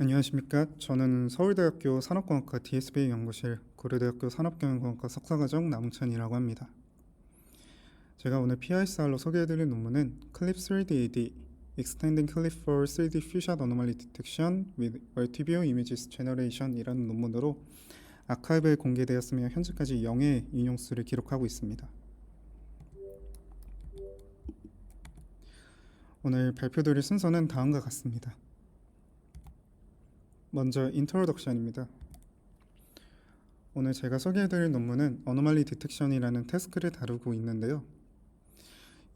안녕하십니까. 저는 서울대학교 산업공학과 DSB 연구실, 고려대학교 산업경영공학과 석사과정 남웅찬이라고 합니다. 제가 오늘 PISR로 소개해드릴 논문은 Clip 3D-AD Extending Clip for 3D Few-Shot Anomaly Detection with Multi-View Images Generation 이라는 논문으로 아카이브에 공개되었으며 현재까지 0의 인용수를 기록하고 있습니다. 오늘 발표드릴 순서는 다음과 같습니다. 먼저 인트로덕션입니다. 오늘 제가 소개해드릴 논문은 어노말리 디텍션이라는 태스크를 다루고 있는데요.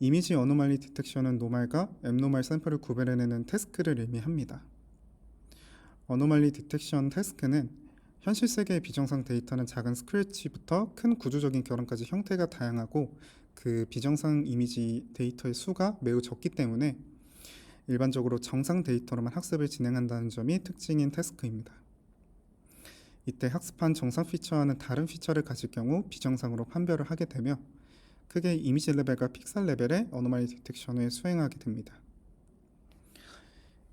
이미지 어노말리 디텍션은 노말과 앱노말 샘플을 구별해내는 태스크를 의미합니다. 어노말리 디텍션 태스크는 현실 세계의 비정상 데이터는 작은 스크래치부터 큰 구조적인 결함까지 형태가 다양하고 그 비정상 이미지 데이터의 수가 매우 적기 때문에 일반적으로 정상 데이터로만 학습을 진행한다는 점이 특징인 태스크입니다. 이때 학습한 정상 피처와는 다른 피처를 가질 경우 비정상으로 판별을 하게 되며 크게 이미지 레벨과 픽셀 레벨의 어노말리 디텍션을 수행하게 됩니다.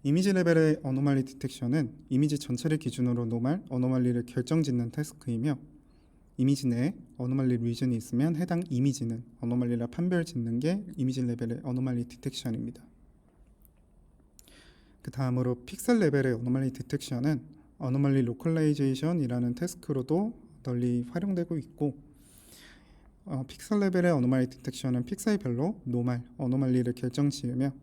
이미지 레벨의 어노말리 디텍션은 이미지 전체를 기준으로 노말, 어노말리를 결정짓는 태스크이며 이미지 내에 어노말리 리전이 있으면 해당 이미지는 어노말리라 판별짓는 게 이미지 레벨의 어노말리 디텍션입니다. 그 다음으로 픽셀 레벨의 어노말리 디텍션은 어노말리 로컬라이제이션이라는 태스크로도 널리 활용되고 있고 픽셀 레벨의 어노말리 디텍션은 픽셀별로 노말, 어노말리를 결정지으며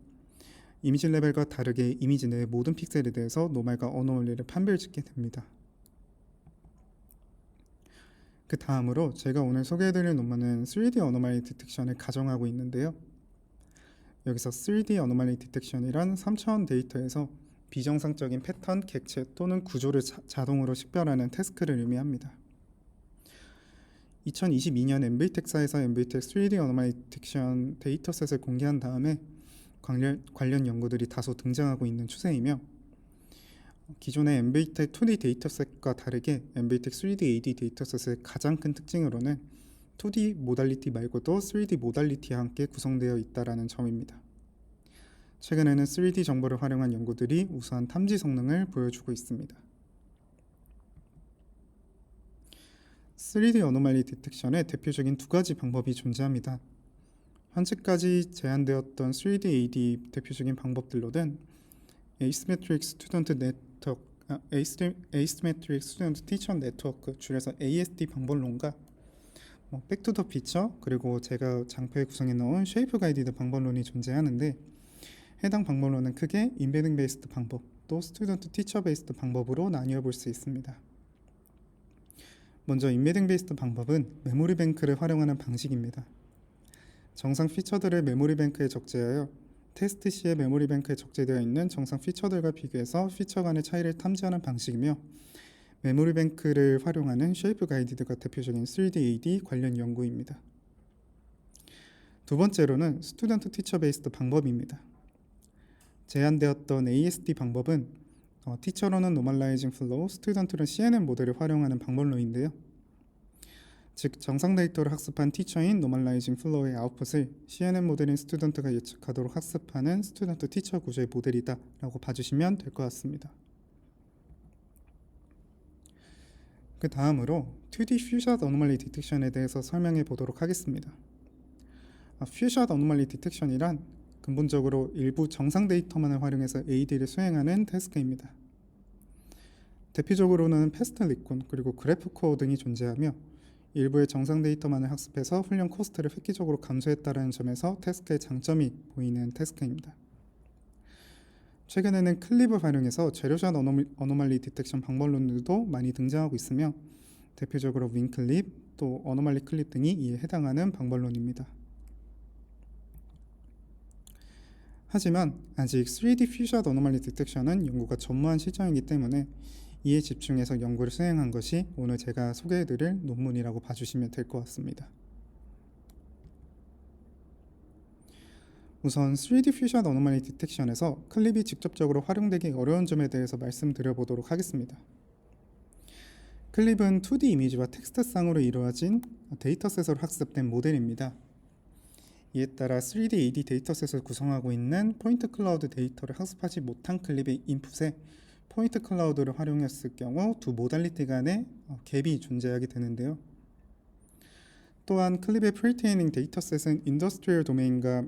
이미지 레벨과 다르게 이미지 내의 모든 픽셀에 대해서 노말과 어노말리를 판별짓게 됩니다. 그 다음으로 제가 오늘 소개해드릴 논문은 3D 어노말리 디텍션을 가정하고 있는데요. 여기서 3D 어노말리 디텍션이란 3차원 데이터에서 비정상적인 패턴, 객체 또는 구조를 자동으로 식별하는 태스크를 의미합니다. 2022년 엠브이텍사에서 엠브이텍 3D 어노말리 디텍션 데이터셋을 공개한 다음에 관련 연구들이 다소 등장하고 있는 추세이며 기존의 엠브이텍 2D 데이터셋과 다르게 엠브이텍 3D AD 데이터셋의 가장 큰 특징으로는 2D 모달리티 말고도 3D 모달리티와 함께 구성되어 있다는 점입니다. 최근에는 3D 정보를 활용한 연구들이 우수한 탐지 성능을 보여주고 있습니다. 3D 어노말리 디텍션의 대표적인 두 가지 방법이 존재합니다. 현재까지 제한되었던 3D AD 대표적인 방법들로는 Asymmetric Student Network, Asymmetric Student Teacher Network, 줄여서 AST 방법론과 백투 더 피처 그리고 제가 장표에 구성해 놓은 쉐이프 가이디드 방법론이 존재하는데 해당 방법론은 크게 인베딩 베이스드 방법 또 스튜던트 티처 베이스드 방법으로 나뉘어 볼 수 있습니다. 먼저 인베딩 베이스드 방법은 메모리 뱅크를 활용하는 방식입니다. 정상 피처들을 메모리 뱅크에 적재하여 테스트 시에 메모리 뱅크에 적재되어 있는 정상 피처들과 비교해서 피처 간의 차이를 탐지하는 방식이며 메모리 뱅크를 활용하는 쉐이프 가이디드가 대표적인 3D AD 관련 연구입니다. 두 번째로는 스튜던트 티처 베이스드 방법입니다. 제한되었던 ASD 방법은 티처로는 노멀라이징 플로우, 스튜던트는 CNN 모델을 활용하는 방법론인데요. 즉 정상 데이터를 학습한 티처인 노멀라이징 플로우의 아웃풋을 CNN 모델인 스튜던트가 예측하도록 학습하는 스튜던트 티처 구조의 모델이다 라고 봐주시면 될 것 같습니다. 그 다음으로 2D Few-Shot Anomaly Detection에 대해서 설명해 보도록 하겠습니다. Few-Shot Anomaly Detection이란 근본적으로 일부 정상 데이터만을 활용해서 AD를 수행하는 태스크입니다. 대표적으로는 패스텔리콘 그리고 그래프코어 등이 존재하며 일부의 정상 데이터만을 학습해서 훈련 코스트를 획기적으로 감소했다는 점에서 태스크의 장점이 보이는 태스크입니다. 최근에는 클립을 활용해서 제로샷 어노말리 디텍션 방법론들도 많이 등장하고 있으며 대표적으로 윙클립 또 어노말리 클립 등이 이에 해당하는 방법론입니다. 하지만 아직 3D 퓨샷 어노말리 디텍션은 연구가 전무한 시점이기 때문에 이에 집중해서 연구를 수행한 것이 오늘 제가 소개해드릴 논문이라고 봐주시면 될 것 같습니다. 우선 3D 퓨샷 어노말리 디텍션에서 클립이 직접적으로 활용되기 어려운 점에 대해서 말씀드려 보도록 하겠습니다. 클립은 2D 이미지와 텍스트상으로 이루어진 데이터셋으로 학습된 모델입니다. 이에 따라 3D AD 데이터셋을 구성하고 있는 포인트 클라우드 데이터를 학습하지 못한 클립의 인풋에 포인트 클라우드를 활용했을 경우 두 모달리티 간의 갭이 존재하게 되는데요. 또한 클립의 프리트레이닝 데이터셋은 인더스트리얼 도메인과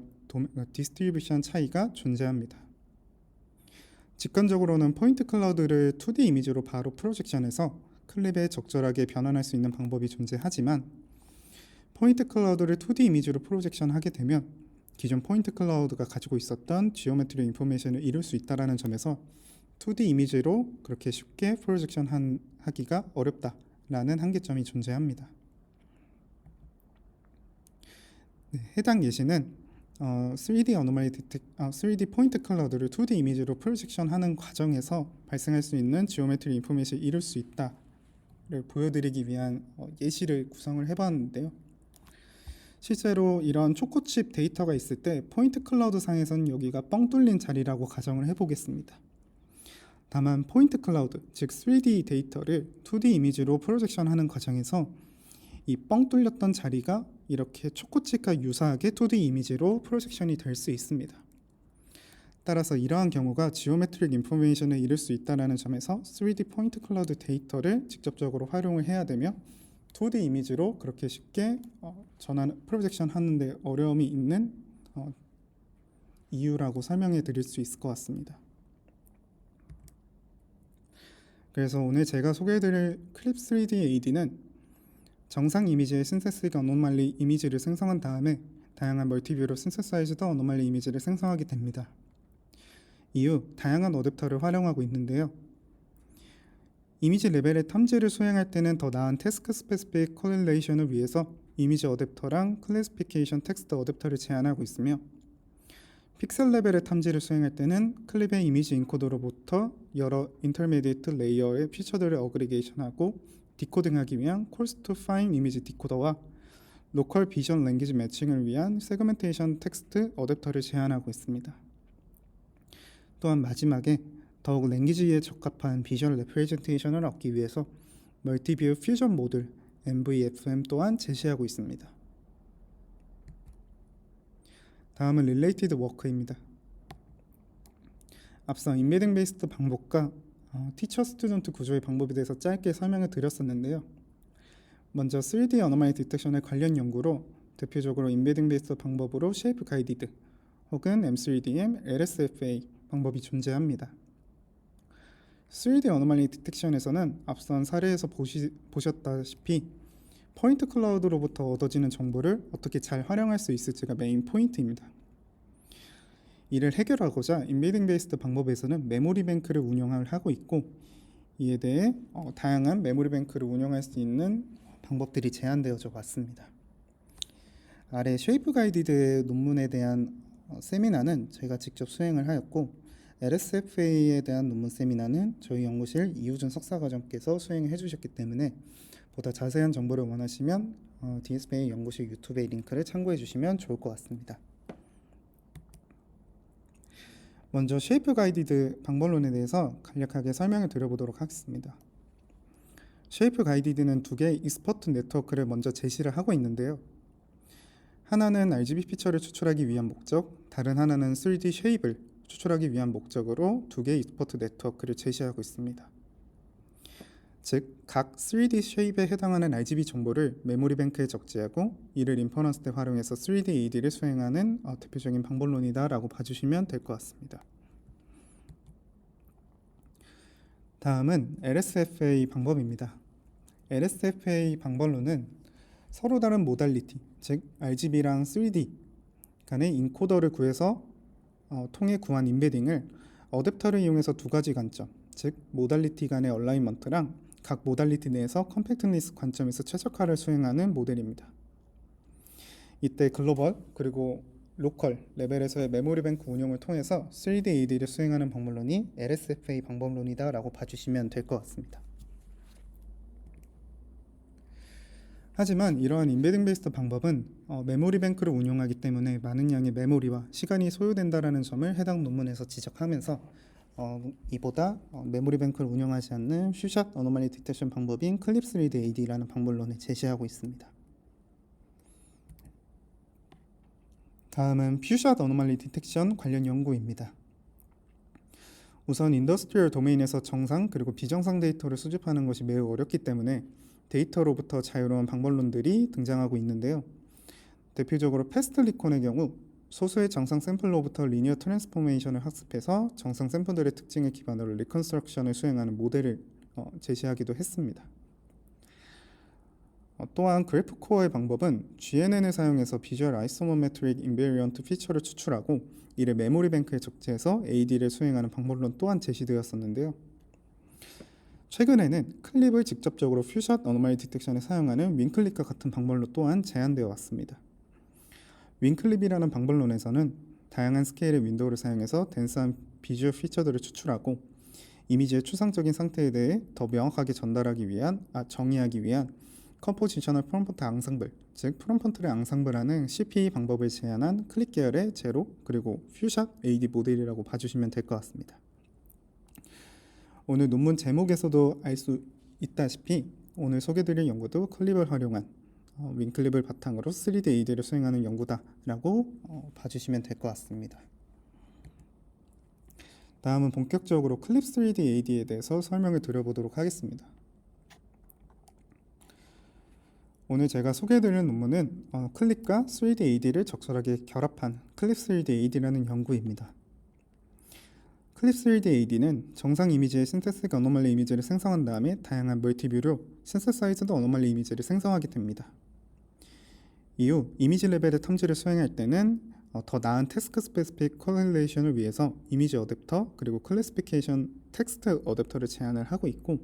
디스트리뷰션 차이가 존재합니다. 직관적으로는 포인트 클라우드를 2D 이미지로 바로 프로젝션해서 클립에 적절하게 변환할 수 있는 방법이 존재하지만 포인트 클라우드를 2D 이미지로 프로젝션하게 되면 기존 포인트 클라우드가 가지고 있었던 지오메트리 인포메이션을 잃을 수 있다는 점에서 2D 이미지로 그렇게 쉽게 프로젝션 하기가 어렵다라는 한계점이 존재합니다. 네, 해당 예시는 3D 포인트 클라우드를 2D 이미지로 프로젝션하는 과정에서 발생할 수 있는 지오메트리 인포메이션을 잃을 수 있다를 보여드리기 위한 예시를 구성을 해봤는데요. 실제로 이런 초코칩 데이터가 있을 때 포인트 클라우드 상에서는 여기가 뻥 뚫린 자리라고 가정을 해보겠습니다. 다만 포인트 클라우드, 즉 3D 데이터를 2D 이미지로 프로젝션하는 과정에서 이 뻥 뚫렸던 자리가 이렇게 초코칩과 유사하게 2D 이미지로 프로젝션이 될 수 있습니다. 따라서 이러한 경우가 지오메트릭 인포메이션을 잃을 수 있다는 점에서 3D 포인트 클라우드 데이터를 직접적으로 활용을 해야 되며 2D 이미지로 그렇게 쉽게 프로젝션 하는데 어려움이 있는 이유라고 설명해 드릴 수 있을 것 같습니다. 그래서 오늘 제가 소개해 드릴 클립 3D AD는 정상 이미지의 신세스틱 어노말리 이미지를 생성한 다음에 다양한 멀티뷰로 신세사이즈드 어노말리 이미지를 생성하게 됩니다. 이후 다양한 어댑터를 활용하고 있는데요. 이미지 레벨의 탐지를 수행할 때는 더 나은 태스크 스페시픽 코릴레이션을 위해서 이미지 어댑터랑 클래시피케이션 텍스트 어댑터를 제한하고 있으며 픽셀 레벨의 탐지를 수행할 때는 클립의 이미지 인코더로부터 여러 인터미디에이트 레이어의 피처들을 어그리게이션하고 디코딩하기 위한 콜스 투 파인 이미지 디코더와 로컬 비전 랭귀지 매칭을 위한 세그멘테이션 텍스트 어댑터를 제한하고 있습니다. 또한 마지막에 더욱 랭귀지에 적합한 비주얼 레프레젠테이션을 얻기 위해서 멀티뷰 퓨전 모듈 MVFM 또한 제시하고 있습니다. 다음은 릴레이티드 워크입니다. 앞서 인베딩 베이스드 방법과 티처 스튜던트 구조의 방법에 대해서 짧게 설명을 드렸었는데요. 먼저 3D 어노말리 디텍션의 관련 연구로 대표적으로 인베딩 베이스드 방법으로 쉐이프 가이디드 혹은 M3DM, LSFA 방법이 존재합니다. 3D 어노말리 디텍션에서는 앞선 사례에서 보셨다시피 포인트 클라우드로부터 얻어지는 정보를 어떻게 잘 활용할 수 있을지가 메인 포인트입니다. 이를 해결하고자 인베딩 베이스드 방법에서는 메모리 뱅크를 운영을 하고 있고 이에 대해 다양한 메모리 뱅크를 운영할 수 있는 방법들이 제한되어져 왔습니다. 아래 쉐이프 가이디드의 논문에 대한 세미나는 제가 직접 수행을 하였고 LSFA에 대한 논문 세미나는 저희 연구실 이우준 석사과정께서 수행해 주셨기 때문에 보다 자세한 정보를 원하시면 DSPA 연구실 유튜브의 링크를 참고해 주시면 좋을 것 같습니다. 먼저 쉐이프 가이디드 방법론에 대해서 간략하게 설명을 드려보도록 하겠습니다. 쉐이프 가이디드는 두 개의 익스퍼트 네트워크를 먼저 제시를 하고 있는데요. 하나는 RGB 피처를 추출하기 위한 목적, 다른 하나는 3D 쉐입을 추출하기 위한 목적으로 두 개의 익스퍼트 네트워크를 제시하고 있습니다. 즉, 각 3D 쉐입에 해당하는 RGB 정보를 메모리 뱅크에 적재하고 이를 인퍼런스 때 활용해서 3D AD를 수행하는 대표적인 방법론이다라고 봐주시면 될 것 같습니다. 다음은 LSFA 방법입니다. LSFA 방법론은 서로 다른 모달리티, 즉 RGB랑 3D 간의 인코더를 구해서 통해 구한 인베딩을 어댑터를 이용해서 두 가지 관점, 즉 모달리티 간의 얼라이먼트랑 각 모달리티 내에서 컴팩트니스 관점에서 최적화를 수행하는 모델입니다. 이때 글로벌 그리고 로컬 레벨에서의 메모리 뱅크 운용을 통해서 3D AD를 수행하는 방법론이 LSFA 방법론이다 라고 봐주시면 될 것 같습니다. 하지만 이러한 인베딩 베이스드 방법은 메모리 뱅크를 운용하기 때문에 많은 양의 메모리와 시간이 소요된다는 점을 해당 논문에서 지적하면서 이보다 메모리 뱅크를 운영하지 않는 퓨샷 어노말리 디텍션 방법인 클립 3D AD라는 방법론을 제시하고 있습니다. 다음은 퓨샷 어노말리 디텍션 관련 연구입니다. 우선 인더스트리얼 도메인에서 정상 그리고 비정상 데이터를 수집하는 것이 매우 어렵기 때문에 데이터로부터 자유로운 방법론들이 등장하고 있는데요. 대표적으로 패스트리콘의 경우 소수의 정상 샘플로부터 리니어 트랜스포메이션을 학습해서 정상 샘플들의 특징을 기반으로 리컨스트럭션을 수행하는 모델을 제시하기도 했습니다. 또한 그래프코어의 방법은 GNN을 사용해서 비주얼 아이소모메트릭 인베리언트 피처를 추출하고 이를 메모리 뱅크에 적재해서 AD를 수행하는 방법론 또한 제시되었었는데요. 최근에는 클립을 직접적으로 퓨샷 어노말리 디텍션에 사용하는 윙클립과 같은 방법론 또한 제한되어 왔습니다. 윙클립이라는 방법론에서는 다양한 스케일의 윈도우를 사용해서 덴스한 비주얼 피처들을 추출하고 이미지의 추상적인 상태에 대해 더 명확하게 정의하기 위한 컴포지셔널 프롬프트 앙상블, 즉 프롬프트를 앙상블하는 CPE 방법을 제안한 클립 계열의 제로 그리고 퓨샷 AD 모델이라고 봐주시면 될 것 같습니다. 오늘 논문 제목에서도 알 수 있다시피 오늘 소개드릴 연구도 클립을 활용한 윙클립을 바탕으로 3D AD를 수행하는 연구다라고 봐주시면 될 것 같습니다. 다음은 본격적으로 클립 3D AD에 대해서 설명을 드려보도록 하겠습니다. 오늘 제가 소개해드리는 논문은 클립과 3D AD를 적절하게 결합한 클립 3D AD라는 연구입니다. 클립 3D AD는 정상 이미지의 신테틱 어노멀리 이미지를 생성한 다음에 다양한 멀티뷰로 신세사이즈드 어노멀리 이미지를 생성하게 됩니다. 이후 이미지 레벨의 탐지를 수행할 때는 더 나은 태스크 스페시픽 코릴레이션을 위해서 이미지 어댑터 그리고 클래시피케이션 텍스트 어댑터를 제안을 하고 있고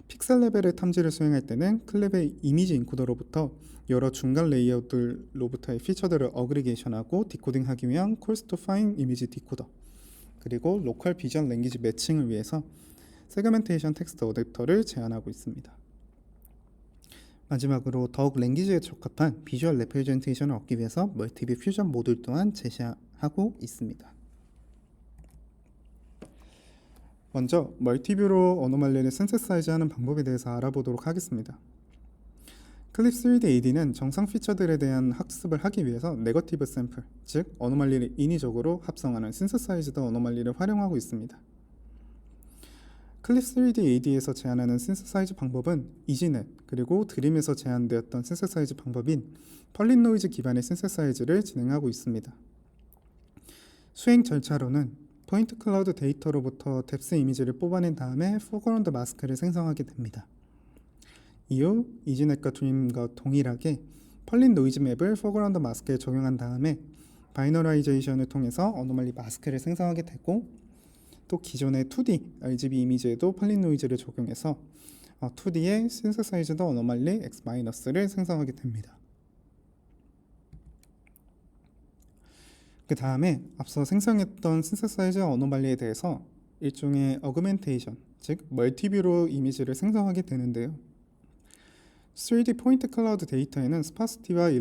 픽셀 레벨의 탐지를 수행할 때는 클립의 이미지 인코더로부터 여러 중간 레이어들로부터의 피처들을 어그리게이션하고 디코딩하기 위한 콜스 투 파인 이미지 디코더 그리고 로컬 비전 랭귀지 매칭을 위해서 세그멘테이션 텍스트 어댑터를 제안하고 있습니다. 마지막으로 더욱 랭귀지에 적합한 비주얼 레프레젠테이션을 얻기 위해서 멀티뷰 퓨전 모듈 또한 제시하고 있습니다. 먼저 멀티뷰로 어노말리를 신세사이즈하는 방법에 대해서 알아보도록 하겠습니다. 클립 3D AD는 정상 피처들에 대한 학습을 하기 위해서 네거티브 샘플, 즉 어노말리를 인위적으로 합성하는 신세사이즈드 어노말리를 활용하고 있습니다. 클립 3D AD에서 제안하는 신세사이즈 방법은 이지넷 그리고 드림에서 제안되었던 신세사이즈 방법인 펄릿 노이즈 기반의 신세사이즈를 진행하고 있습니다. 수행 절차로는 포인트 클라우드 데이터로부터 뎁스 이미지를 뽑아낸 다음에 포그라운드 마스크를 생성하게 됩니다. 이후 이지넷과 드림과 동일하게 펄릿 노이즈 맵을 포그라운드 마스크에 적용한 다음에 바이너라이제이션을 통해서 어노멀리 마스크를 생성하게 되고 또 기존의 2D RGB 이미지에도 펄릿 노이즈를 적용해서 2D의 신세사이즈드 어노멀리 X-를 생성하게 됩니다. 그 다음에 앞서 생성했던 신세사이즈 어노멀리에 대해서 일종의 어그멘테이션, 즉 멀티뷰로 이미지를 생성하게 되는데요. 3D 포인트 클라우드 데이터에는 스파시티와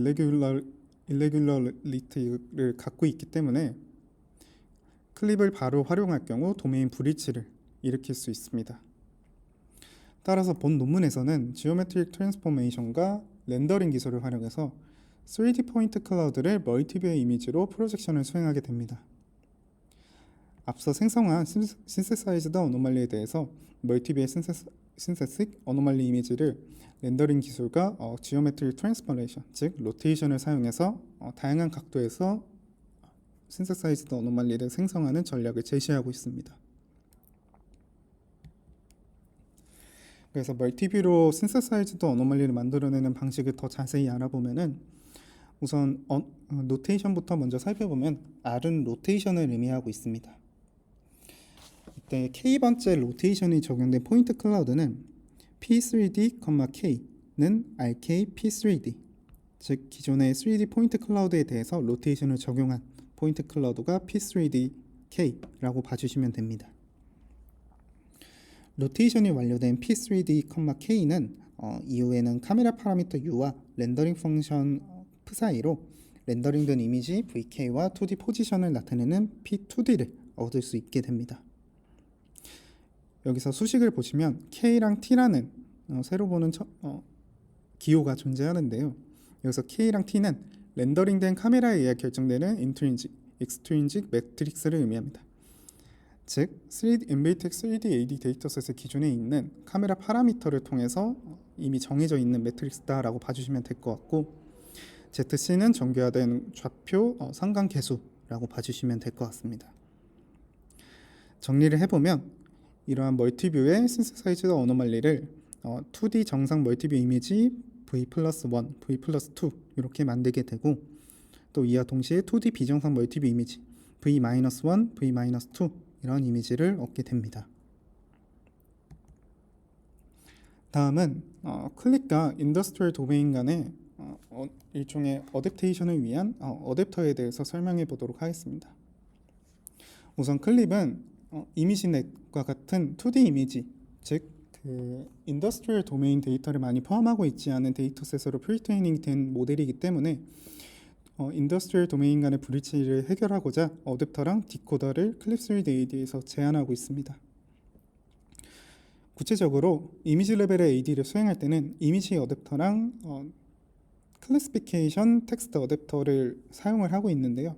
일레귤러리티를 갖고 있기 때문에 클립을 바로 활용할 경우 도메인 브리치를 일으킬 수 있습니다. 따라서 본 논문에서는 지오메트릭 트랜스포메이션과 렌더링 기술을 활용해서 3D 포인트 클라우드를 멀티뷰의 이미지로 프로젝션을 수행하게 됩니다. 앞서 생성한 신세사이즈드 어노멀리에 대해서 멀티뷰의 신세틱 어노멀리 이미지를 렌더링 기술과 지오메트릭 트랜스포메이션, 즉 로테이션을 사용해서 다양한 각도에서 신세사이즈드 어노멀리를 생성하는 전략을 제시하고 있습니다. 그래서 멀티뷰로 신세사이즈드 어노멀리를 만들어내는 방식을 더 자세히 알아보면은 우선 노테이션부터 먼저 살펴보면 R은 로테이션을 의미하고 있습니다. 이때 K번째 로테이션이 적용된 포인트 클라우드는 P3D, K는 RK P3D, 즉 기존의 3D 포인트 클라우드에 대해서 로테이션을 적용한 포인트 클라우드가 P3D-K라고 봐주시면 됩니다. 로테이션이 완료된 P3D, 이후에는 카메라 파라미터 U와 렌더링 펑션 F 사이로 렌더링된 이미지 VK와 2D 포지션을 나타내는 P2D를 얻을 수 있게 됩니다. 여기서 수식을 보시면 K랑 T라는 새로 보는 기호가 존재하는데요. 여기서 K랑 T는 렌더링된 카메라에 의해 결정되는 인트린직, 익스트린직 매트릭스를 의미합니다. 즉 NVTech 3D AD 데이터셋의 기존에 있는 카메라 파라미터를 통해서 이미 정해져 있는 매트릭스다라고 봐주시면 될 것 같고, ZC는 정교화된 좌표 상관 계수라고 봐주시면 될 것 같습니다. 정리를 해보면 이러한 멀티뷰의 신세사이즈드 어노멀리를 2D 정상 멀티뷰 이미지 V+1, V+2 이렇게 만들게 되고, 또 이와 동시에 2D 비정상 멀티뷰 이미지 V-1, V-2 이런 이미지를 얻게 됩니다. 다음은 클립과 인더스트리얼 도메인 간의 일종의 어댑테이션을 위한 어댑터에 대해서 설명해 보도록 하겠습니다. 우선 클립은 이미지넷과 같은 2D 이미지, 즉 인더스트리얼 도메인 데이터를 많이 포함하고 있지 않은 데이터셋으로 프리트레이닝 된 모델이기 때문에 인더스트리얼 도메인 간의 브리치를 해결하고자 어댑터랑 디코더를 클립 3D AD에서 제안하고 있습니다. 구체적으로 이미지 레벨의 AD를 수행할 때는 이미지 어댑터랑 클래시피케이션 텍스트 어댑터를 사용을 하고 있는데요.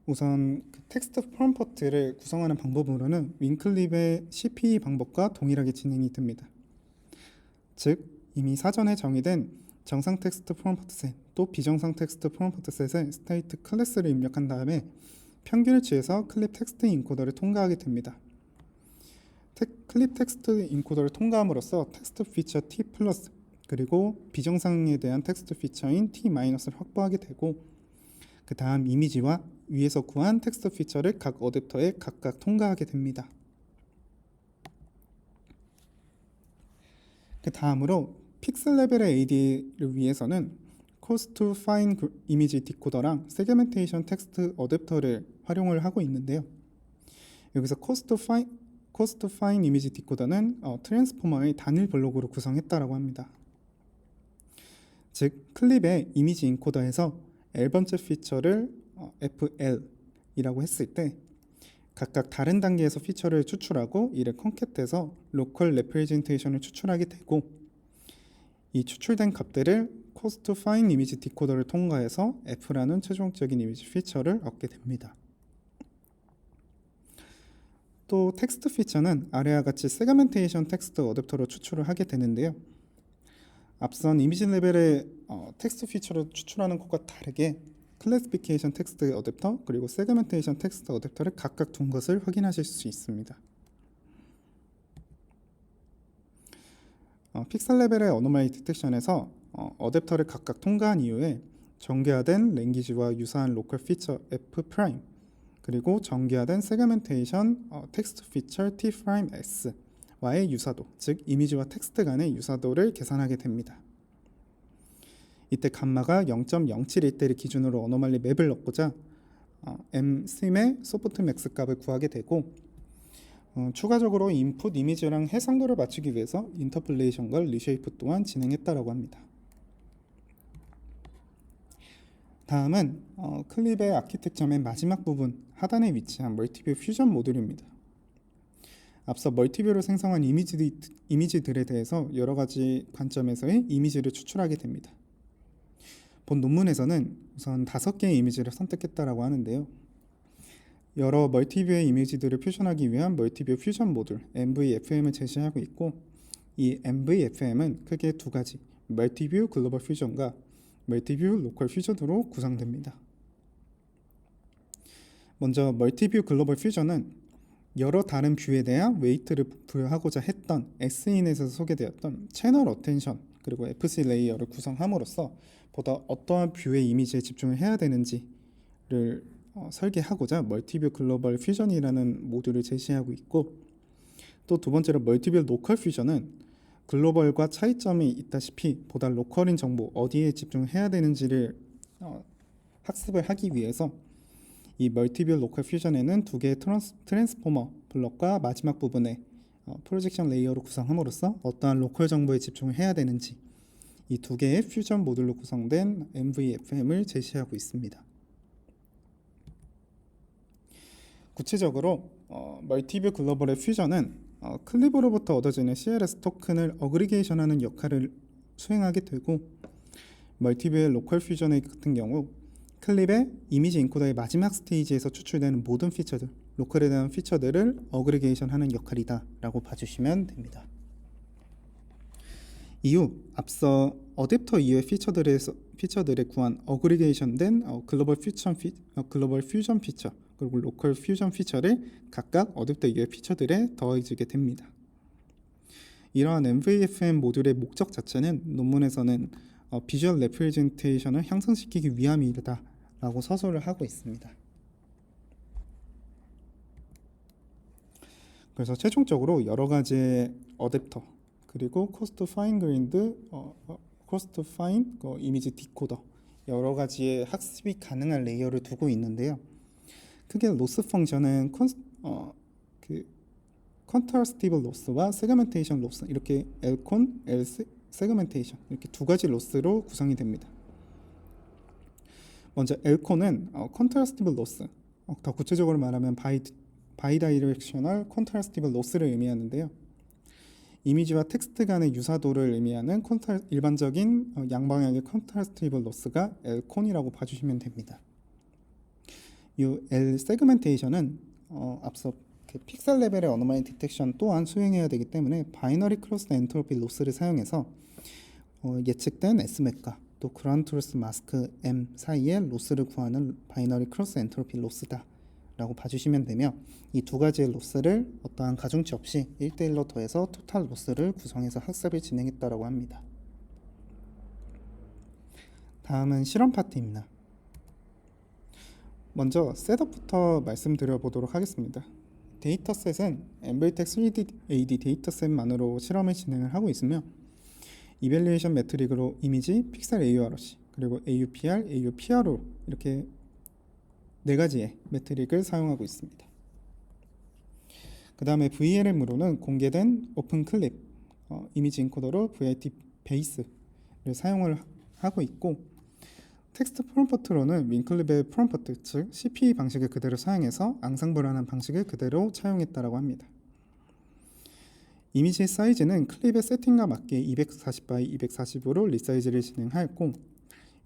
우선 텍스트 프롬프트를 구성하는 방법으로는 윈클립의 CPE 방법과 동일하게 진행이 됩니다. 즉 이미 사전에 정의된 정상 텍스트 프롬프트 셋 또 비정상 텍스트 프롬프트 셋의 스테이트 클래스를 입력한 다음에 평균을 취해서 클립 텍스트 인코더를 통과하게 됩니다. 클립 텍스트 인코더를 통과함으로써 텍스트 피처 T+, 그리고 비정상에 대한 텍스트 피처인 T-를 확보하게 되고, 그 다음 이미지와 위에서 구한 텍스트 피처를 각 어댑터에 각각 통과하게 됩니다. 그 다음으로 픽셀 레벨의 AD를 위해서는 코스트 투 파인 이미지 디코더랑 세그멘테이션 텍스트 어댑터를 활용을 하고 있는데요. 여기서 코스트 파인 이미지 디코더는 트랜스포머의 단일 블록으로 구성했다라고 합니다. 즉 클립의 이미지 인코더에서 L번째 피처를 FL이라고 했을 때 각각 다른 단계에서 피처를 추출하고 이를 컨캣해서 로컬 레프레젠테이션을 추출하게 되고, 이 추출된 값들을 코스트 파인 이미지 디코더를 통과해서 F라는 최종적인 이미지 피처를 얻게 됩니다. 또 텍스트 피처는 아래와 같이 세그멘테이션 텍스트 어댑터로 추출을 하게 되는데요. 앞선 이미지 레벨의 텍스트 피처를 추출하는 것과 다르게 클래시피케이션 텍스트 어댑터 그리고 세그멘테이션 텍스트 어댑터를 각각 둔 것을 확인하실 수 있습니다. 픽셀 레벨의 어노멀리 디텍션에서 어댑터를 각각 통과한 이후에 정교화된 랭귀지와 유사한 로컬 피처 F' 그리고 정교화된 세그멘테이션 텍스트 피처 T'(S)와의 유사도, 즉 이미지와 텍스트 간의 유사도를 계산하게 됩니다. 이때 감마가 0.071대를 기준으로 어노멀리 맵을 넣고자 msim의 소프트맥스 값을 구하게 되고, 추가적으로 인풋 이미지랑 해상도를 맞추기 위해서 인터폴레이션과 리쉐이프 또한 진행했다라고 합니다. 다음은 클립의 아키텍처 맨 마지막 부분 하단에 위치한 멀티뷰 퓨전 모듈입니다. 앞서 멀티뷰로 생성한 이미지들에 대해서 여러 가지 관점에서의 이미지를 추출하게 됩니다. 본 논문에서는 우선 5개의 이미지를 선택했다라고 하는데요. 여러 멀티뷰의 이미지들을 퓨전하기 위한 멀티뷰 퓨전 모듈 MVFM을 제시하고 있고, 이 MVFM은 크게 두 가지, 멀티뷰 글로벌 퓨전과 멀티뷰 로컬 퓨전으로 구성됩니다. 먼저 멀티뷰 글로벌 퓨전은 여러 다른 뷰에 대한 웨이트를 부여하고자 했던 S인에서 소개되었던 채널 어텐션 그리고 FC 레이어를 구성함으로써 보다 어떠한 뷰의 이미지에 집중을 해야 되는지를 설계하고자 멀티뷰 글로벌 퓨전이라는 모듈을 제시하고 있고, 또 두 번째로 멀티뷰 로컬 퓨전은 글로벌과 차이점이 있다시피 보다 로컬인 정보 어디에 집중해야 되는지를 학습을 하기 위해서 이 멀티뷰 로컬 퓨전에는 두 개의 트랜스포머 블럭과 마지막 부분에 프로젝션 레이어로 구성함으로써 어떠한 로컬 정보에 집중을 해야 되는지 이 두 개의 퓨전 모듈로 구성된 MVFM을 제시하고 있습니다. 구체적으로 멀티뷰 글로벌의 퓨전은 클립으로부터 얻어지는 CLS 토큰을 어그리게이션하는 역할을 수행하게 되고, 멀티뷰의 로컬 퓨전의 같은 경우 클립의 이미지 인코더의 마지막 스테이지에서 추출되는 모든 피처들, 로컬에 대한 피처들을 어그리게이션하는 역할이다 라고 봐주시면 됩니다. 이후 앞서 어댑터 이후의 피처들에 구한 어그리게이션된 글로벌 퓨전 피처 그리고 로컬 퓨전 피처를 각각 어댑터 이후의 피처들에 더해지게 됩니다. 이러한 MVFM 모듈의 목적 자체는 논문에서는 비주얼 레프레젠테이션을 향상시키기 위함이다 라고 서술을 하고 있습니다. 그래서 최종적으로 여러 가지의 어댑터 그리고 코스트 파인 그레인드, 코스트 파인 이미지 디코더 여러 가지의 학습이 가능한 레이어를 두고 있는데요. 크게 로스 펑션은 컨트라스티브 로스와 세그멘테이션 로스 이렇게 L콘, L 세그멘테이션 이렇게 두 가지 로스로 구성이 됩니다. 먼저 L콘은 컨트라스티브 로스, 더 구체적으로 말하면 바이다이렉셔널 컨트라스티브 로스를 의미하는데요. 이미지와 텍스트 간의 유사도를 의미하는 일반적인 양방향의 컨트라스티브 로스가 L콘이라고 봐주시면 됩니다. 이 L 세그멘테이션은 앞서 픽셀 레벨의 어노멀리 디텍션 또한 수행해야 되기 때문에 바이너리 크로스 엔트로피 로스를 사용해서 예측된 S맵과 또 그라운드 트루스 마스크 M 사이의 로스를 구하는 바이너리 크로스 엔트로피 로스다 라고 봐주시면 되며 이 두 가지의 로스를 어떠한 가중치 없이 1대1로 더해서 토탈 로스를 구성해서 학습을 진행했다고 합니다. 다음은 실험 파트입니다. 먼저 셋업부터 말씀드려 보도록 하겠습니다. 데이터셋은 엠벨텍 3D 데이터셋만으로 실험을 진행을 하고 있으며 이밸리에이션 매트릭으로 이미지, 픽셀 AURC, 그리고 AUPR, AUPRO 이렇게 네 가지의 매트릭을 사용하고 있습니다. 그 다음에 VLM으로는 공개된 오픈 클립, 이미지 인코더로 VIT 베이스를 사용을 하고 있고 텍스트 프롬프트로는 윈클립의 프롬프트, 즉 CPE 방식을 그대로 사용해서 앙상블하는 방식을 그대로 차용했다고 합니다. 이미지의 사이즈는 클립의 세팅과 맞게 240x 240으로 리사이즈를 진행하였고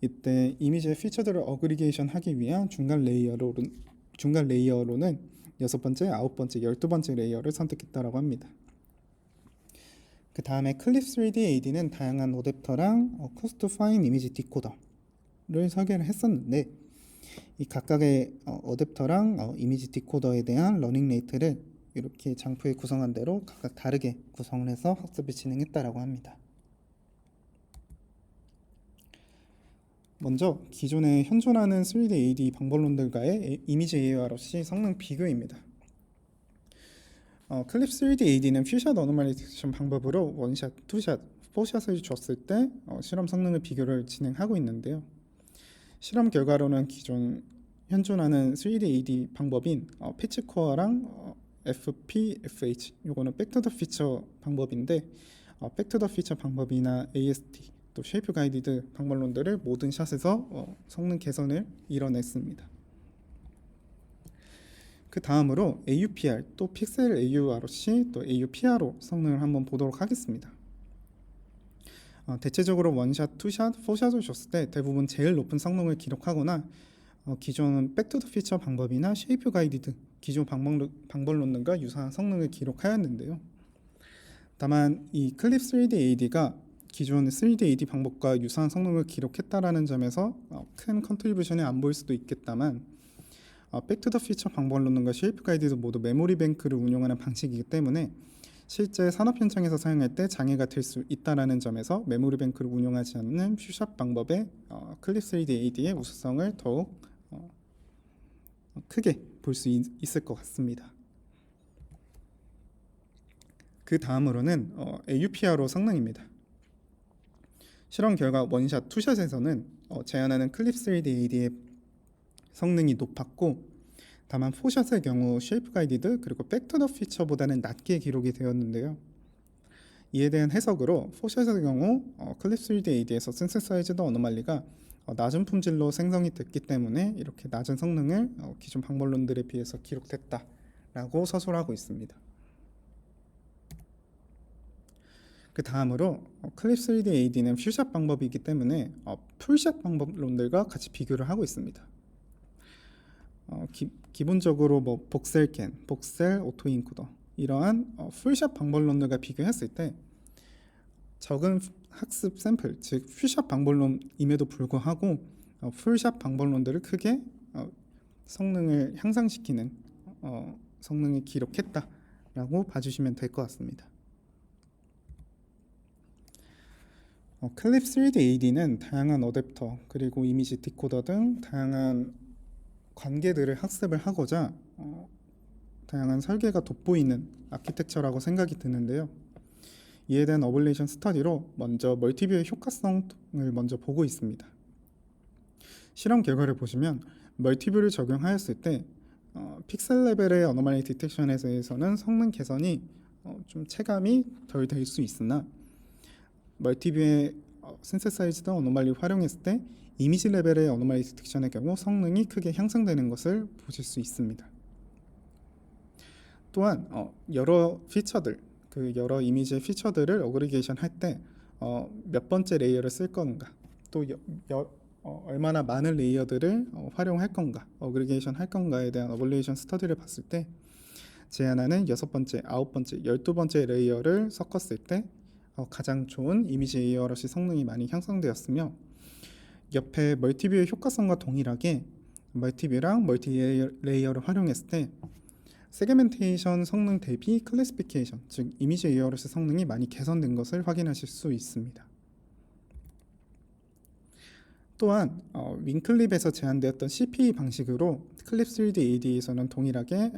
이때 이미지의 피처들을 어그리게이션 하기 위한 중간 레이어로는 6번째, 9번째, 12번째 레이어를 선택했다고 합니다. 그 다음에 클립 3D AD는 다양한 어댑터랑 코스트 파인 이미지 디코더를 설계를 했었는데 이 각각의 어댑터랑 이미지 디코더에 대한 러닝 레이트를 이렇게 장표에 구성한 대로 각각 다르게 구성을 해서 학습을 진행했다라고 합니다. 먼저 기존에 현존하는 3D AD 방법론들과의 이미지 AURC 성능 비교입니다. 클립 3D AD는 퓨샷 어노멀리 디텍션 방법으로 원샷, 투샷, 포샷을 줬을 때 실험 성능을 비교를 진행하고 있는데요. 실험 결과로는 기존 현존하는 3D AD 방법인 패치코어랑 FPFH 요거는 백투더 피처 방법인데 백투더 피처 방법이나 AST 또 쉐이프 가이디드 방법론들을 모든 샷에서 성능 개선을 이뤄냈습니다. 그 다음으로 AUPR 또 픽셀 AURC 또 AUPRO 성능을 한번 보도록 하겠습니다. 대체적으로 원샷, 투샷, 포샷을 줬을 때 대부분 제일 높은 성능을 기록하거나 기존 백투더 피처 방법이나 쉐이프 가이디드 기존 방법론들과 유사한 성능을 기록하였는데요. 다만 이 클립 3D AD가 기존 3D AD 방법과 유사한 성능을 기록했다라는 점에서 큰 컨트리뷰션이 안 보일 수도 있겠다만 백투더 피처 방법론과 쉐이프 가이드도 모두 메모리 뱅크를 운용하는 방식이기 때문에 실제 산업 현장에서 사용할 때 장애가 될 수 있다라는 점에서 메모리 뱅크를 운용하지 않는 퓨샷 방법의 클립 3D AD의 우수성을 더욱 크게 볼 수 있을 것 같습니다. 그 다음으로는 AUPRO 성능입니다. 실험 결과 원샷, 투샷에서는 제한하는 클립 3D AD의 성능이 높았고 다만 포샷의 경우 쉐이프 가이디드 그리고 백투더 피처보다는 낮게 기록이 되었는데요. 이에 대한 해석으로 포샷의 경우 클립 3D AD에서 synthesized 어노멀리가 낮은 품질로 생성이 됐기 때문에 이렇게 낮은 성능을 기존 방법론들에 비해서 기록됐다라고 서술하고 있습니다. 그 다음으로 클립 3D AD는 퓨샷 방법이기 때문에 풀샷 방법론들과 같이 비교를 하고 있습니다. 기본적으로 뭐 복셀 복셀 오토인코더 이러한 풀샷 방법론들과 비교했을 때 적은 학습 샘플, 즉 퓨샷 방법론임에도 불구하고 풀샷 방법론들을 크게 성능을 향상시키는 성능을 기록했다라고 봐주시면 될 것 같습니다. 클립 3D AD는 다양한 어댑터 그리고 이미지 디코더 등 다양한 관계들을 학습을 하고자 다양한 설계가 돋보이는 아키텍처라고 생각이 드는데요. 이에 대한 어블레이션 스터디로 먼저 멀티뷰의 효과성을 먼저 보고 있습니다. 실험 결과를 보시면 멀티뷰를 적용하였을 때 픽셀 레벨의 어노멀리 디텍션에 대해서는 성능 개선이 좀 체감이 덜 될 수 있으나 멀티뷰의 신세사이즈드 어노멀리 활용했을 때 이미지 레벨의 어노멀리 디텍션의 경우 성능이 크게 향상되는 것을 보실 수 있습니다. 또한 여러 피처들, 그 여러 이미지의 피처들을 어그리게이션 할 때 몇 번째 레이어를 쓸 건가, 또 얼마나 많은 레이어들을 활용할 건가, 어그리게이션 할 건가에 대한 어블레이션 스터디를 봤을 때 제안하는 6번째, 9번째, 12번째 레이어를 섞었을 때 가장 좋은 이미지 에어러시 성능이 많이 향상되었으며 옆에 멀티뷰의 효과성과 동일하게 멀티뷰랑 멀티 레이어를 활용했을 때 세그멘테이션 성능 대비 클래시피케이션, 즉 이미지 에어러시 성능이 많이 개선된 것을 확인하실 수 있습니다. 또한 윙클립에서 제안되었던 CPE 방식으로 클립 3D AD에서는 동일하게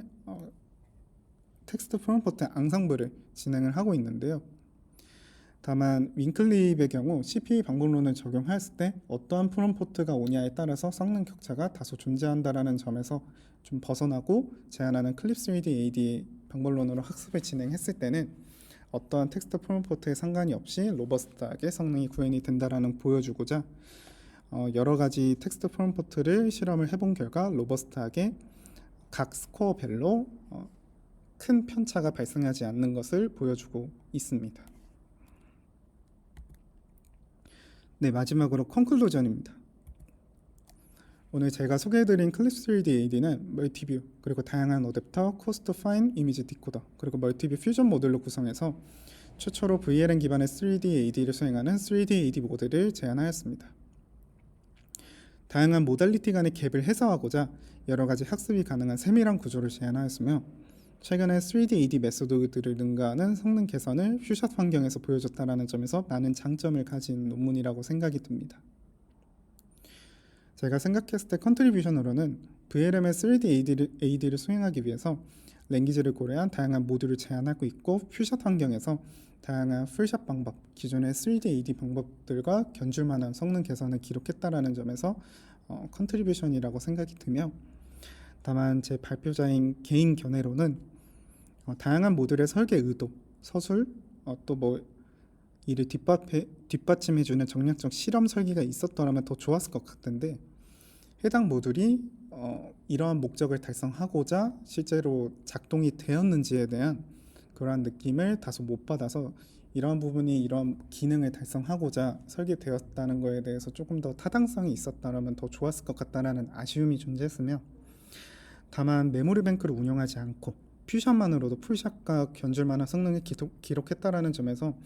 텍스트 프롬프트 앙상블을 진행을 하고 있는데요. 다만 윙클립의 경우 CPE 방법론을 적용하였을 때 어떠한 프롬프트가 오냐에 따라서 성능 격차가 다소 존재한다라는 점에서 좀 벗어나고 제안하는 클립 3D AD 방법론으로 학습을 진행했을 때는 어떠한 텍스트 프롬프트에 상관이 없이 로버스트하게 성능이 구현이 된다라는 보여주고자 여러 가지 텍스트 프롬프트를 실험을 해본 결과 로버스트하게 각 스코어별로 큰 편차가 발생하지 않는 것을 보여주고 있습니다. 네, 마지막으로 컨클루전입니다. 오늘 제가 소개해드린 클립 3D AD는 멀티뷰, 그리고 다양한 어댑터, 코스트 파인 이미지 디코더, 그리고 멀티뷰 퓨전 모듈로 구성해서 최초로 VLM 기반의 3D AD를 수행하는 3D AD 모델을 제안하였습니다. 다양한 모달리티 간의 갭을 해소하고자 여러 가지 학습이 가능한 세밀한 구조를 제안하였으며 최근에 3D AD 메소드들을 능가하는 성능 개선을 퓨샷 환경에서 보여줬다는 점에서 많은 장점을 가진 논문이라고 생각이 듭니다. 제가 생각했을 때 컨트리뷰션으로는 VLM의 3D AD를 수행하기 위해서 랭귀지를 고려한 다양한 모듈을 제안하고 있고 퓨샷 환경에서 다양한 풀샷 방법, 기존의 3D AD 방법들과 견줄만한 성능 개선을 기록했다는 점에서 컨트리뷰션이라고 생각이 드며 다만 제 발표자인 개인 견해로는 다양한 모듈의 설계 의도, 서술, 또 뭐 이를 뒷받침해주는 정량적 실험 설계가 있었더라면 더 좋았을 것 같은데 해당 모듈이 이러한 목적을 달성하고자 실제로 작동이 되었는지에 대한 그러한 느낌을 다소 못 받아서 이러한 부분이 이러한 기능을 달성하고자 설계되었다는 거에 대해서 조금 더 타당성이 있었다면 더 좋았을 것 같다는 아쉬움이 존재했으며 다만 메모리 뱅크를 운영하지 않고 퓨샷만으로도 풀샷과 견줄만한 성능을 기록했다는 점에서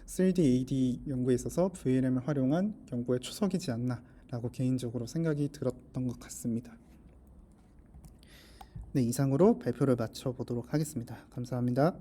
3D AD 연구에 있어서 VLM을 활용한 연구의 초석이지 않나 라고 개인적으로 생각이 들었던 것 같습니다. 네, 이상으로 발표를 마쳐보도록 하겠습니다. 감사합니다.